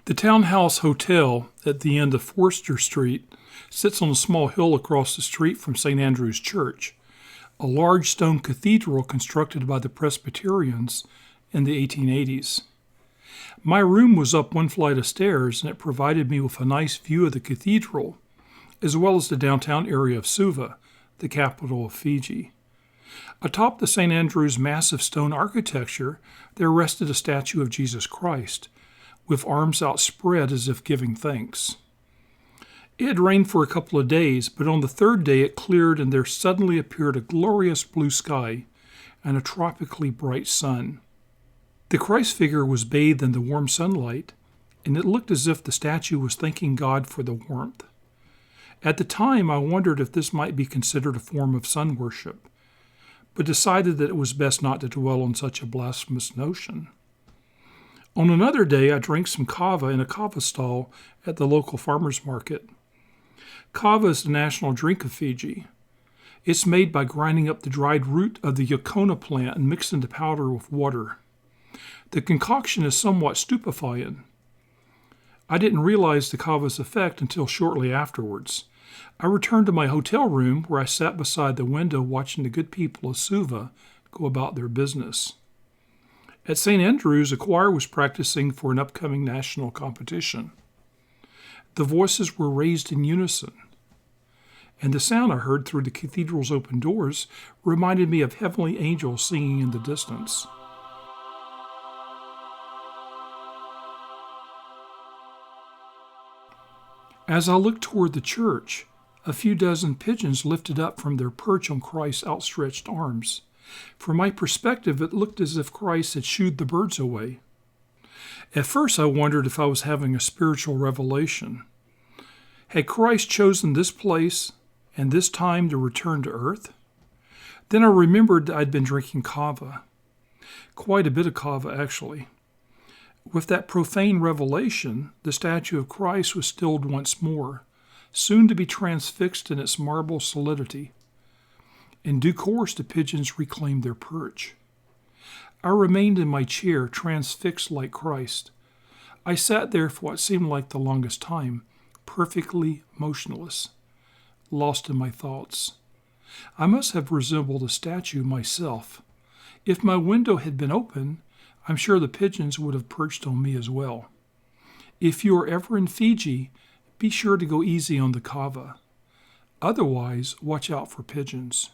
The Townhouse Hotel at the end of Forster Street sits on a small hill across the street from St. Andrew's Church, a large stone cathedral constructed by the Presbyterians in the 1880s. My room was up one flight of stairs, and it provided me with a nice view of the cathedral, as well as the downtown area of Suva, the capital of Fiji. Atop the St. Andrew's massive stone architecture, there rested a statue of Jesus Christ, with arms outspread as if giving thanks. It had rained for a couple of days, but on the third day it cleared and there suddenly appeared a glorious blue sky and a tropically bright sun. The Christ figure was bathed in the warm sunlight, and it looked as if the statue was thanking God for the warmth. At the time, I wondered if this might be considered a form of sun worship, but decided that it was best not to dwell on such a blasphemous notion. On another day, I drank some kava in a kava stall at the local farmer's market. Kava is the national drink of Fiji. It's made by grinding up the dried root of the yocona plant and mixed into powder with water. The concoction is somewhat stupefying. I didn't realize the kava's effect until shortly afterwards. I returned to my hotel room where I sat beside the window watching the good people of Suva go about their business. At St. Andrew's, a choir was practicing for an upcoming national competition. The voices were raised in unison, and the sound I heard through the cathedral's open doors reminded me of heavenly angels singing in the distance. As I looked toward the church, a few dozen pigeons lifted up from their perch on Christ's outstretched arms. From my perspective, it looked as if Christ had shooed the birds away. At first, I wondered if I was having a spiritual revelation. Had Christ chosen this place and this time to return to earth? Then I remembered that I'd been drinking kava. Quite a bit of kava, actually. With that profane revelation, the statue of Christ was stilled once more, soon to be transfixed in its marble solidity. In due course, the pigeons reclaimed their perch. I remained in my chair, transfixed like Christ. I sat there for what seemed like the longest time, perfectly motionless, lost in my thoughts. I must have resembled a statue myself. If my window had been open, I'm sure the pigeons would have perched on me as well. If you are ever in Fiji, be sure to go easy on the kava. Otherwise, watch out for pigeons.